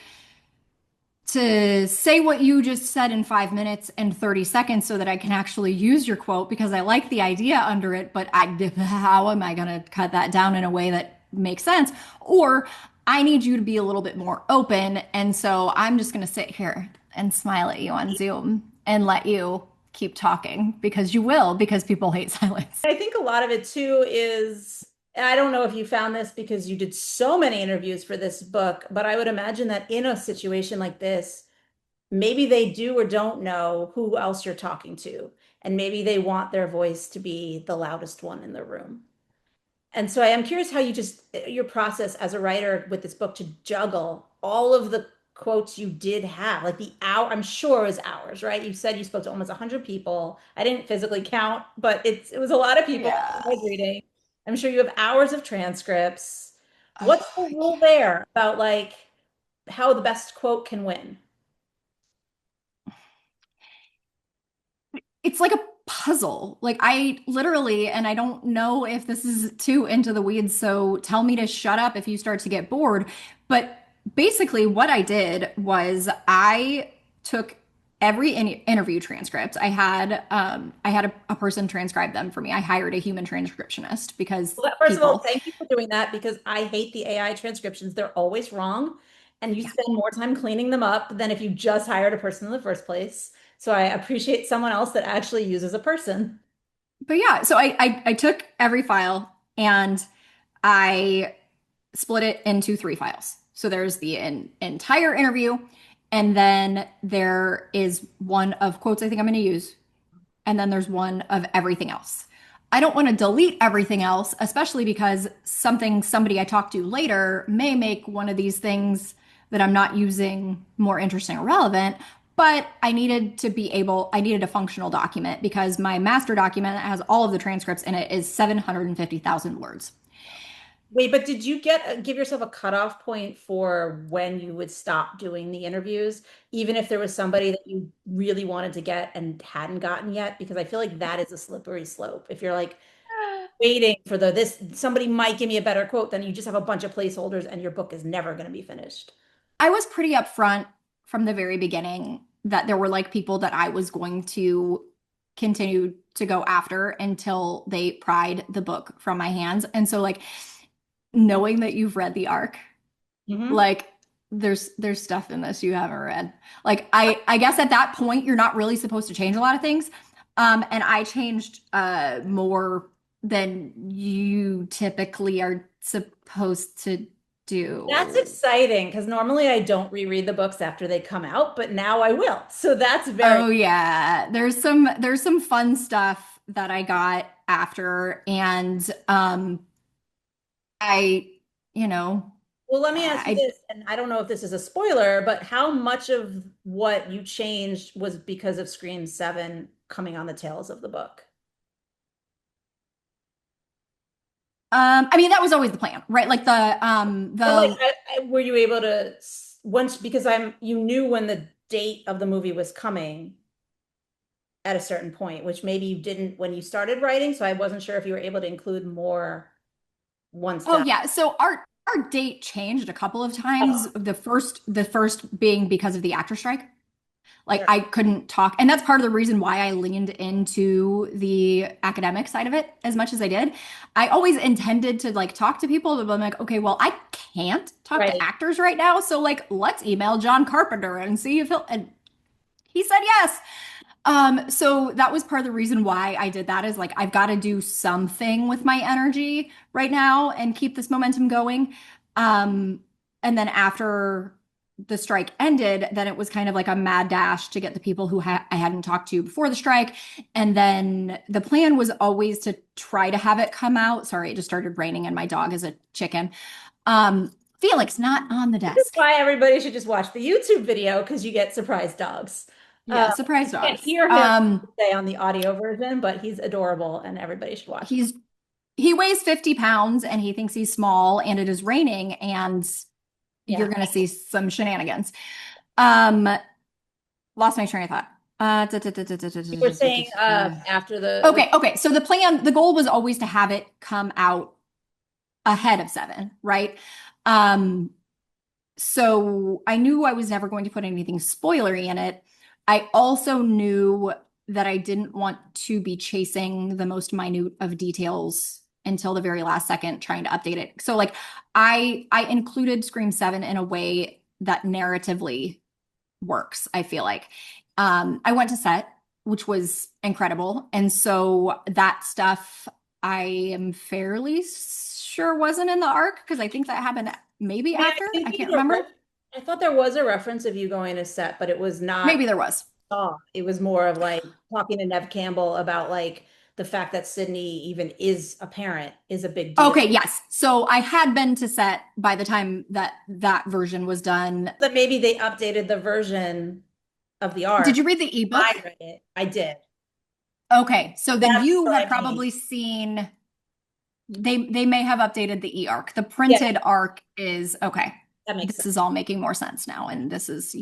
to say what you just said in 5 minutes and 30 seconds so that I can actually use your quote because I like the idea under it, but how am I going to cut that down in a way that makes sense? Or I need you to be a little bit more open. And so I'm just going to sit here and smile at you on Zoom and let you keep talking because you will, because people hate silence. I think a lot of it too is, and I don't know if you found this because you did so many interviews for this book, but I would imagine that in a situation like this, maybe they do or don't know who else you're talking to, and maybe they want their voice to be the loudest one in the room. And so I am curious how you just your process as a writer with this book to juggle all of the quotes you did have, like the hour, I'm sure it was hours, right? You said you spoke to almost 100 people. I didn't physically count, but it was a lot of people Yeah. I was reading. I'm sure you have hours of transcripts. What's the Oh, rule there about like how the best quote can win? it's like a puzzle. Like I literally, and I don't know if this is too into the weeds, so tell me to shut up if you start to get bored. But basically, what I did was I took every interview transcript. I had a person transcribe them for me. I hired a human transcriptionist because Well, first of all, people, thank you for doing that because I hate the AI transcriptions. They're always wrong, and you yeah. spend more time cleaning them up than if you just hired a person in the first place. So I appreciate someone else that actually uses a person. But yeah, so I took every file and I split it into three files. So there's the entire interview, and then there is one of quotes I think I'm going to use, and then there's one of everything else. I don't want to delete everything else, especially because somebody I talk to later may make one of these things that I'm not using more interesting or relevant. But I needed a functional document because my master document that has all of the transcripts in it is 750,000 words. Wait, but did you give yourself a cutoff point for when you would stop doing the interviews, even if there was somebody that you really wanted to get and hadn't gotten yet? Because I feel like that is a slippery slope. If you're like waiting for this, somebody might give me a better quote, then you just have a bunch of placeholders and your book is never going to be finished. I was pretty upfront from the very beginning that there were like people that I was going to continue to go after until they pried the book from my hands. And so like knowing that you've read the arc, Hmm. like there's stuff in this you haven't read. Like I guess at that point you're not really supposed to change a lot of things. And I changed more than you typically are supposed to That's do. exciting because normally I don't reread the books after they come out, but now I will. So that's very Oh yeah, there's some fun stuff that I got after. And I, you know, Well, let me ask you I this, and I don't know if this is a spoiler, but how much of what you changed was because of Scream 7 coming on the tails of the book? I mean, that was always the plan, right? Like But like, the were you able to once because you knew when the date of the movie was coming at a certain point, which maybe you didn't when you started writing, so I wasn't sure if you were able to include more once Oh that. yeah, so our date changed a couple of times. Oh, The first being because of the actor strike. Like sure. I couldn't talk, and that's part of the reason why I leaned into the academic side of it as much as I did. I always intended to like talk to people, but I'm like, okay, well, I can't talk to Right. actors right now, so like let's email John Carpenter and see if he'll and he said yes. So that was part of the reason why I did that is like I've got to do something with my energy right now and keep this momentum going. Um, and then after the strike ended, then it was kind of like a mad dash to get the people who I hadn't talked to before the strike. And then the plan was always to try to have it come out. Sorry, it just started raining and my dog is a chicken. Felix, not on the This is desk. why everybody should just watch the YouTube video because you get surprise dogs. Uh, Yeah, surprise you can't dogs. hear him say on the audio version, but he's adorable and everybody should watch. He's He weighs 50 pounds and he thinks he's small and it is raining and you're Yeah. going to see some shenanigans. Um, Lost my train of thought. You were saying after the Okay. So the goal was always to have it come out ahead of 7, right? Um, so I knew I was never going to put anything spoilery in it. I also knew that I didn't want to be chasing the most minute of details until the very last second trying to update it. So like I included Scream 7 in a way that narratively works, I feel like. I went to set, which was incredible. And so that stuff I am fairly sure wasn't in the arc because I think that happened maybe yeah, I after. think I can't there's a remember. I thought there was a reference of you going to set, but it was not Maybe there was. it was more of like talking to Nev Campbell about like the fact that Sydney even is a parent is a big deal. Okay, yes. So I had been to set by the time that that version was done. That maybe they updated the version of the Did arc. you read the ebook? I read it. I did. Okay, so then That's you what have I mean. probably seen they may have updated the e-arc. The Yeah, printed arc is okay. that makes This sense. is all making more sense now. And this is,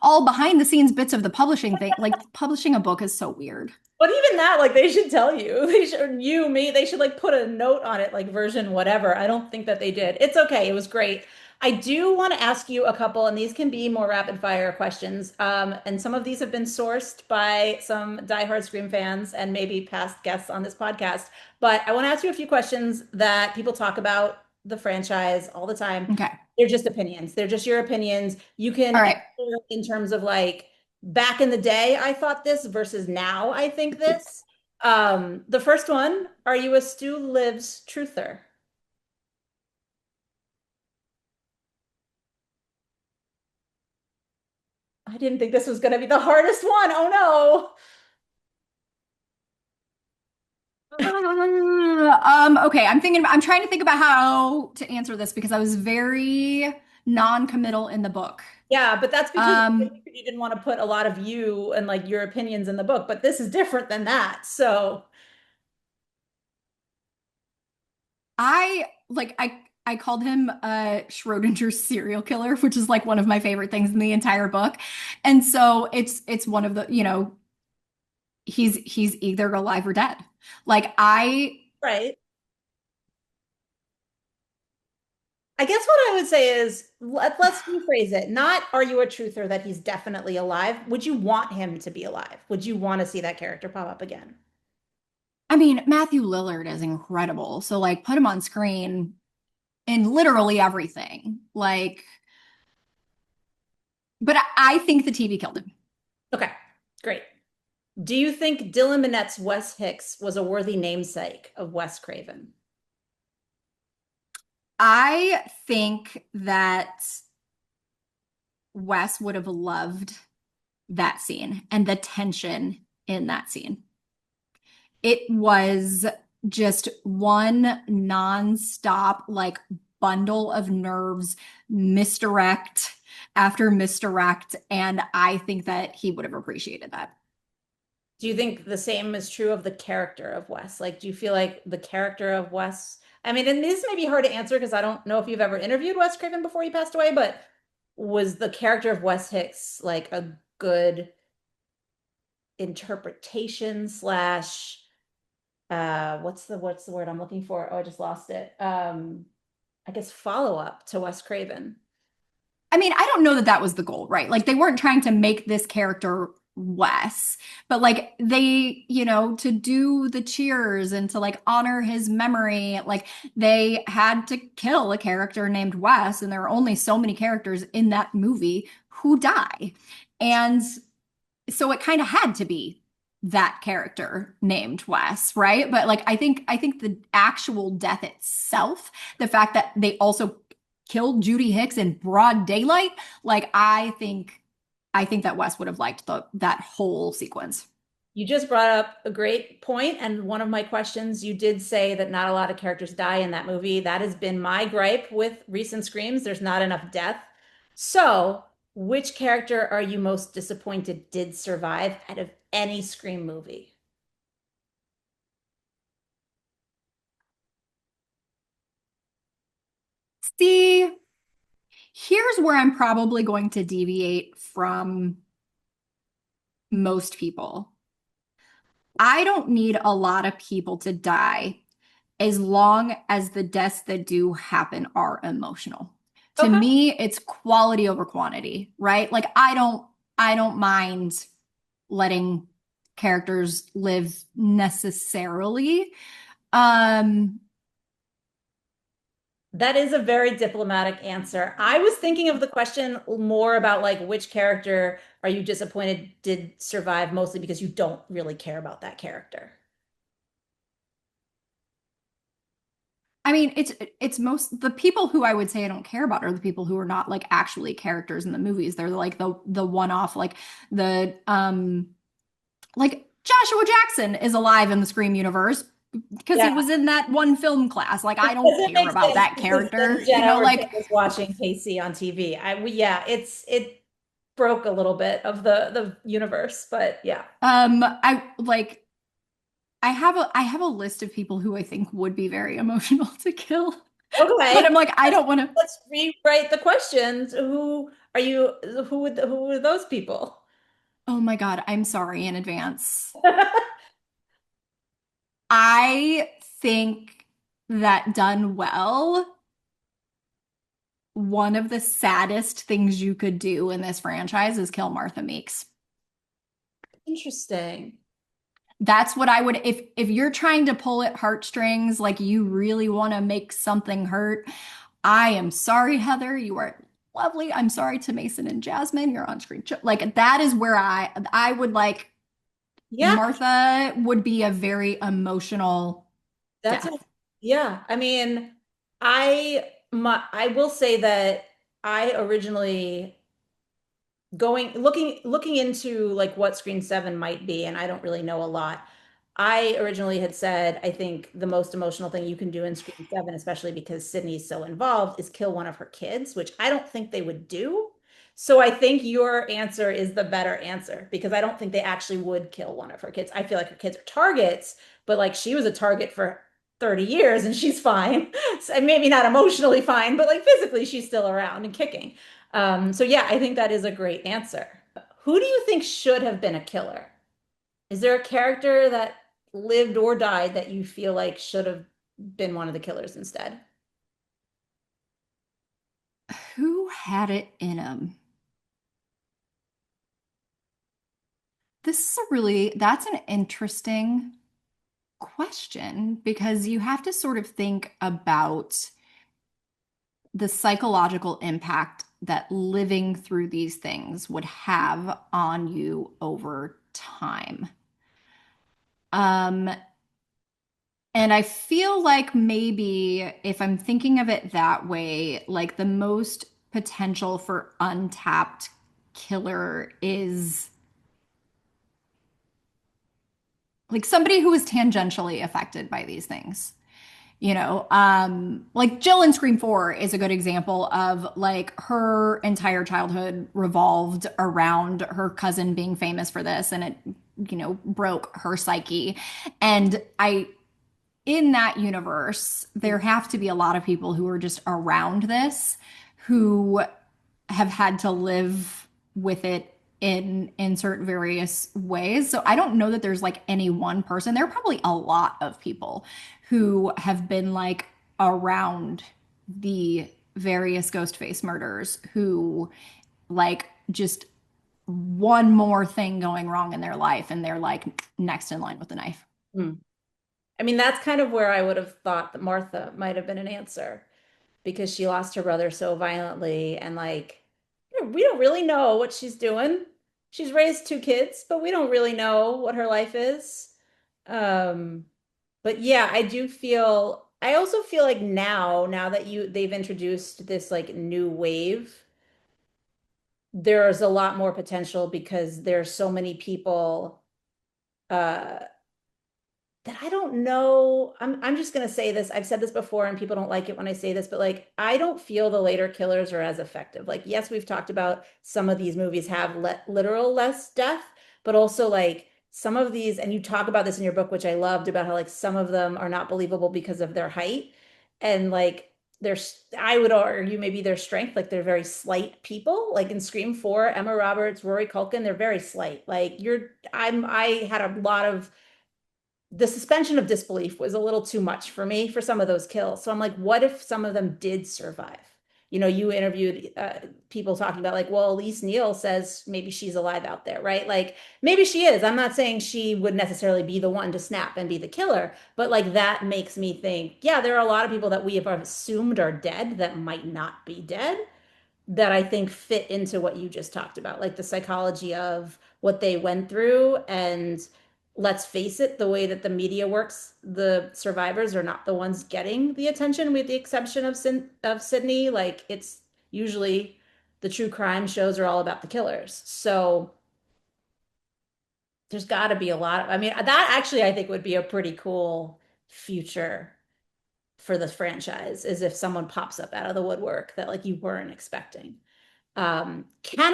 all behind the scenes bits of the publishing thing. Like publishing a book is so weird. But even that, like they should tell you. They should you, me, they should like put a note on it, like version whatever. I don't think that they did. It's okay. It was great. I do want to ask you a couple, and these can be more rapid fire questions. And some of these have been sourced by some diehard Scream fans and maybe past guests on this podcast. But I want to ask you a few questions that people talk about the franchise all the time. Okay. They're just opinions. They're just your opinions. You can All answer right. in terms of like back in the day, I thought this versus now, I think this. The first one, are you a Stu Lives truther? I didn't think this was going to be the hardest one. Oh Okay. I'm trying to think about how to answer this because I was very non-committal in the book. yeah, but that's because Um, you didn't want to put a lot of you and like your opinions in the book, but this is different than that. So, I called him Schrodinger's serial killer, which is like one of my favorite things in the entire book. And so it's one of the, he's either alive or dead. Like right. I guess what I would say is let's rephrase it. Not are you a truther that he's definitely alive? Would you want him to be alive? Would you want to see that character pop up again? I mean, Matthew Lillard is incredible. So like put him on screen in literally everything. Like, but I think the TV killed him. Okay, great. Do you think Dylan Minette's Wes Hicks was a worthy namesake of Wes Craven? I think that Wes would have loved that scene and the tension in that scene. It was just one nonstop like bundle of nerves, misdirect after misdirect, and I think that he would have appreciated that. Do you think the same is true of the character of Wes? Like, do you feel like the character of Wes? I mean, and this may be hard to answer because I don't know if you've ever interviewed Wes Craven before he passed away, but was the character of Wes Hicks like a good interpretation slash what's the word I'm looking for? Oh, I just lost it. I guess follow up to Wes Craven. I mean, I don't know that that was the goal, right? Like they weren't trying to make this character Wes, but like they, to do the cheers and to like honor his memory, like they had to kill a character named Wes, and there are only so many characters in that movie who die. And so it kind of had to be that character named Wes, right? But like I think the actual death itself, the fact that they also killed Judy Hicks in broad daylight, like I think that Wes would have liked that whole sequence. You just brought up a great point, and one of my questions, you did say that not a lot of characters die in that movie. That has been my gripe with recent Screams. There's not enough death. So, which character are you most disappointed did survive out of any Scream movie? See, here's where I'm probably going to deviate from most people. I don't need a lot of people to die as long as the deaths that do happen are emotional. To Okay. me, it's quality over quantity, right? Like I don't mind letting characters live necessarily. Um That is a very diplomatic answer. I was thinking of the question more about like which character are you disappointed did survive mostly because you don't really care about that character. I mean, it's most the people who I would say I don't care about are the people who are not like actually characters in the movies. They're like the one-off like Joshua Jackson is alive in the Scream universe because he Yeah, was in that one film class. Like I it don't doesn't care make about sense that because then character, Jenna Ortega like was watching Casey on TV. Yeah, it broke a little bit of the universe, but yeah. I have a list of people who I think would be very emotional to kill. But Okay, I'm like, I don't want to. let's rewrite the questions. Who are you? Who are those people? Oh my God, I'm sorry in advance. I think that done well, one of the saddest things you could do in this franchise is kill Martha Meeks. Interesting. That's what I would if you're trying to pull at heartstrings, like you really want to make something hurt. I am sorry, Heather, you are lovely. I'm sorry to Mason and Jasmine, you're on screen. Like that is where I would like Yeah, Martha would be a very emotional that's a death. yeah. I mean, I will say that I originally going looking into like what Screen 7 might be, and I don't really know a lot. I originally had said I think the most emotional thing you can do in Screen 7, especially because Sydney's so involved, is kill one of her kids, which I don't think they would do. So I think your answer is the better answer because I don't think they actually would kill one of her kids. I feel like her kids are targets, but like she was a target for 30 years and she's fine. So maybe not emotionally fine, but like physically she's still around and kicking. So yeah, I think that is a great answer. Who do you think should have been a killer? Is there a character that lived or died that you feel like should have been one of the killers instead? Who had it in him? That's an interesting question because you have to sort of think about the psychological impact that living through these things would have on you over time. Um, and I feel like maybe if I'm thinking of it that way, like the most potential for untapped killer is like somebody who was tangentially affected by these things. Like Jill in Scream 4 is a good example of like her entire childhood revolved around her cousin being famous for this, and it, broke her psyche. And in that universe, there have to be a lot of people who are just around this who have had to live with it in insert various ways. So I don't know that there's like any one person. There are probably a lot of people who have been like around the various ghost face murders who like just one more thing going wrong in their life and they're like next in line with the knife. Hmm. I mean, that's kind of where I would have thought that Martha might have been an answer because she lost her brother so violently and like we don't really know what she's doing. She's raised two kids, but we don't really know what her life is. Um, but yeah, I also feel like now that they've introduced this like new wave, there's a lot more potential because there's so many people uh that I don't know. I'm just gonna say this. I've said this before and people don't like it when I say this, but like I don't feel the later killers are as effective. Like, yes, we've talked about some of these movies have literal less death, but also like some of these, and you talk about this in your book, which I loved about how like some of them are not believable because of their height. And like there's I would argue maybe their strength, like they're very slight people. Like in Scream 4, Emma Roberts, Rory Culkin, they're very slight. Like I had a lot of the suspension of disbelief was a little too much for me for some of those kills. So I'm like, what if some of them did survive? You know, you interviewed people talking about like, well, Elise Neal says maybe she's alive out there, right? Like maybe she is. I'm not saying she would necessarily be the one to snap and be the killer, but like that makes me think, yeah, there are a lot of people that we have assumed are dead that might not be dead that I think fit into what you just talked about, like the psychology of what they went through. And let's face it, the way that the media works, the survivors are not the ones getting the attention, with the exception of Sydney. Like it's usually the true crime shows are all about the killers. So there's got to be a lot of, I mean, that actually I think would be a pretty cool future for the franchise, is if someone pops up out of the woodwork that like you weren't expecting. Can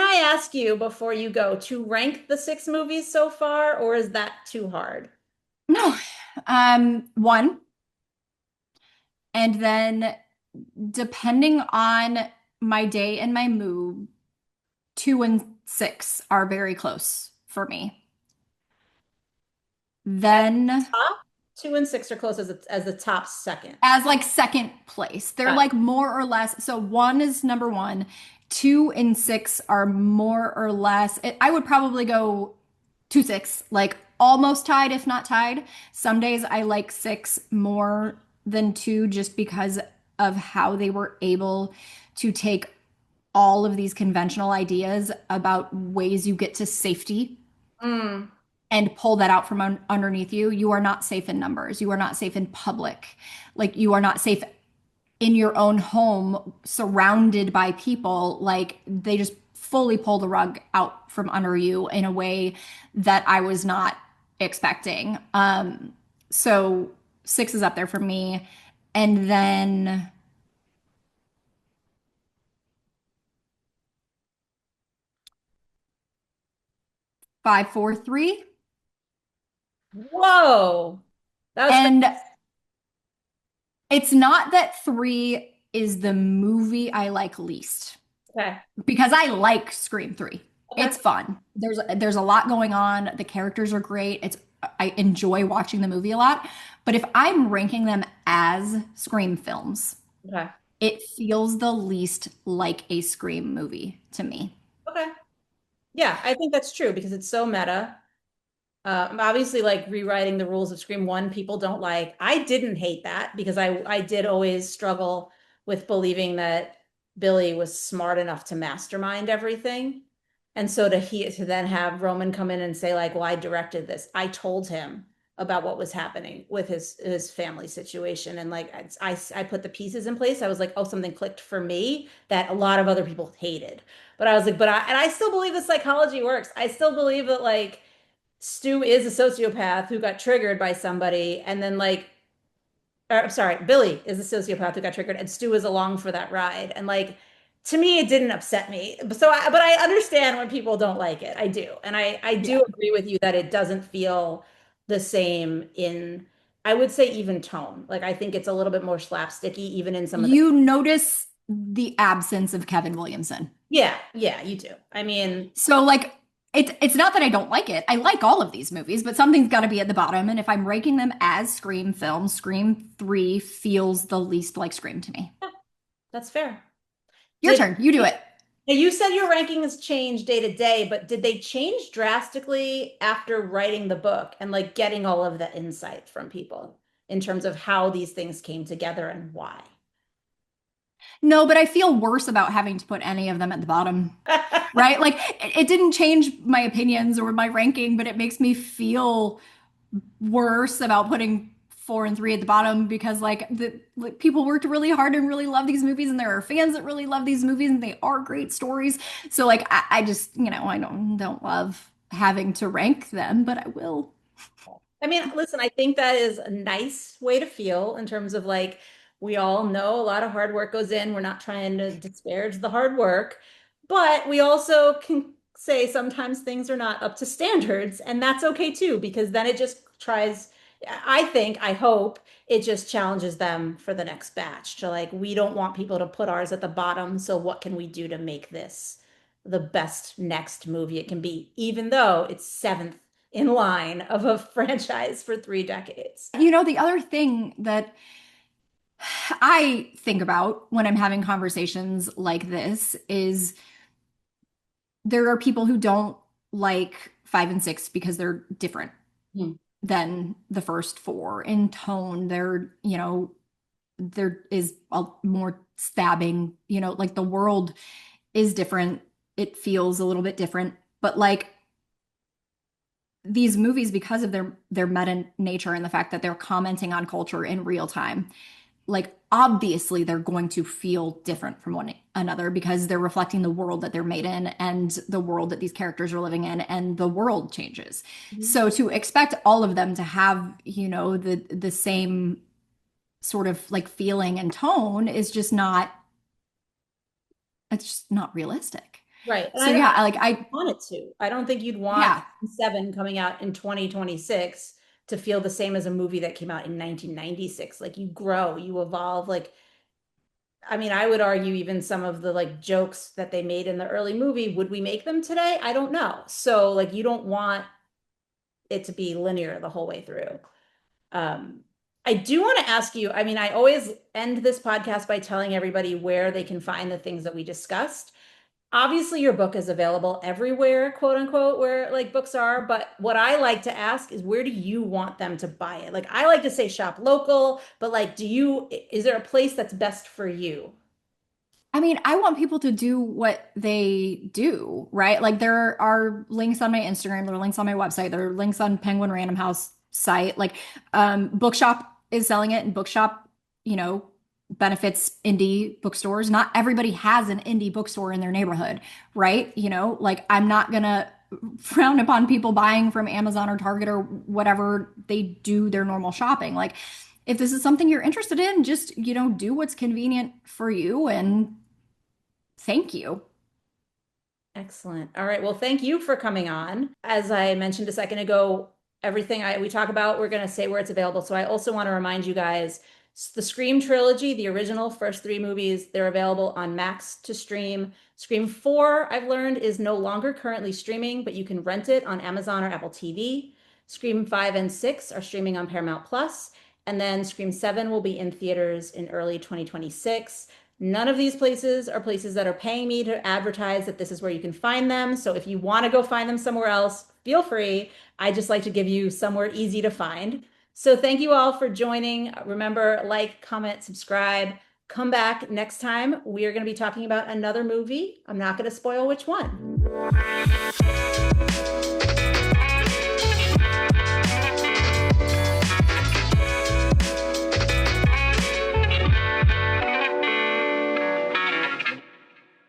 I ask you before you go to rank the six movies so far, or is that too hard? No. One, and then depending on my day and my mood, two and six are very close for me. As Then, top, two and six are close as the top second. as like second place, they're Got it. like more or less. So one is number one, two and six are more or less. I would probably go two, six, like almost tied, if not tied. Some days I like six more than two just because of how they were able to take all of these conventional ideas about ways you get to safety Mm, and pull that out from underneath you. You are not safe in numbers. You are not safe in public. Like you are not safe in your own home surrounded by people. Like they just fully pull the rug out from under you in a way that I was not expecting. So six is up there for me. And then 5, 4, 3. whoa. That was And it's not that three is the movie I like least okay. because I like Scream 3. Okay. It's fun. There's a lot going on. The characters are great. I enjoy watching the movie a lot. But if I'm ranking them as Scream films, Okay. it feels the least like a Scream movie to me. Okay. Yeah, I think that's true because it's so meta. Obviously, like rewriting the rules of Scream 1, people don't like. I didn't hate that because I did always struggle with believing that Billy was smart enough to mastermind everything. And so to then have Roman come in and say, like, well, I directed this. I told him about what was happening with his family situation. And like I put the pieces in place. I was like, oh, something clicked for me that a lot of other people hated. But I was like, and I still believe the psychology works. I still believe that like Stu is a sociopath who got triggered by somebody, and then like, or, sorry, Billy is a sociopath who got triggered, and Stu is along for that ride. And like, to me, it didn't upset me. But I understand when people don't like it. I do, and I Yeah. do agree with you that it doesn't feel the same in, I would say, even tone. Like, I think it's a little bit more slapsticky, even in some of the. You notice the absence of Kevin Williamson. Yeah, yeah, you do. I mean, So like it's not that I don't like it. I like all of these movies, but something's got to be at the bottom. And if I'm ranking them as Scream films, Scream 3 feels the least like Scream to me. yeah, that's fair. Your Did turn. You do it. Now you said your rankings change day to day, but did they change drastically after writing the book and like getting all of the insight from people in terms of how these things came together and why? No, but I feel worse about having to put any of them at the bottom, right? Like it didn't change my opinions or my ranking, but it makes me feel worse about putting 4 and 3 at the bottom because like people worked really hard and really love these movies and there are fans that really love these movies and they are great stories. So like I just, I don't love having to rank them, but I will. I mean, listen, I think that is a nice way to feel in terms of like, we all know a lot of hard work goes in. We're not trying to disparage the hard work, but we also can say sometimes things are not up to standards, and that's okay too, because then it just tries, I think, I hope it just challenges them for the next batch to like, we don't want people to put ours at the bottom. So what can we do to make this the best next movie it can be, even though it's seventh in line of a franchise for 3 decades. The other thing that I think about when I'm having conversations like this is there are people who don't like 5 and 6 because they're different Hmm. than the first four in tone. There is a more stabbing, like the world is different. It feels a little bit different, but like these movies, because of their meta nature and the fact that they're commenting on culture in real time, like obviously they're going to feel different from one another because they're reflecting the world that they're made in and the world that these characters are living in, and the world changes. Mhm. So to expect all of them to have, the same sort of like feeling and tone is just not, it's just not realistic. Right. And So I yeah, don't like I want it to. I don't think you'd want yeah. Seven coming out in 2026 to feel the same as a movie that came out in 1996. Like you grow, you evolve. Like, I mean, I would argue even some of the like jokes that they made in the early movie, would we make them today? I don't know. So like you don't want it to be linear the whole way through. Um, I do want to ask you, I mean, I always end this podcast by telling everybody where they can find the things that we discussed. Obviously, your book is available everywhere, quote unquote, where like books are. But what I like to ask is, where do you want them to buy it? Like, I like to say shop local, but like, is there a place that's best for you? I mean, I want people to do what they do, right? Like there are links on my Instagram, there are links on my website, there are links on Penguin Random House site. Like Bookshop is selling it, and Bookshop, you know, benefits indie bookstores. Not everybody has an indie bookstore in their neighborhood, right? Like I'm not gonna frown upon people buying from Amazon or Target or whatever they do their normal shopping. Like if this is something you're interested in, just, do what's convenient for you and thank you. Excellent. All right. Well, thank you for coming on. As I mentioned a second ago, we talk about, we're going to say where it's available. So I also want to remind you guys, the Scream trilogy, the original first 3 movies, they're available on Max to stream. Scream 4, I've learned, is no longer currently streaming, but you can rent it on Amazon or Apple TV. Scream 5 and 6 are streaming on Paramount Plus, and then Scream 7 will be in theaters in early 2026. None of these places are places that are paying me to advertise that this is where you can find them. So if you want to go find them somewhere else, feel free. I just like to give you somewhere easy to find. So thank you all for joining. Remember, like, comment, subscribe. Come back next time. We are going to be talking about another movie. I'm not going to spoil which one.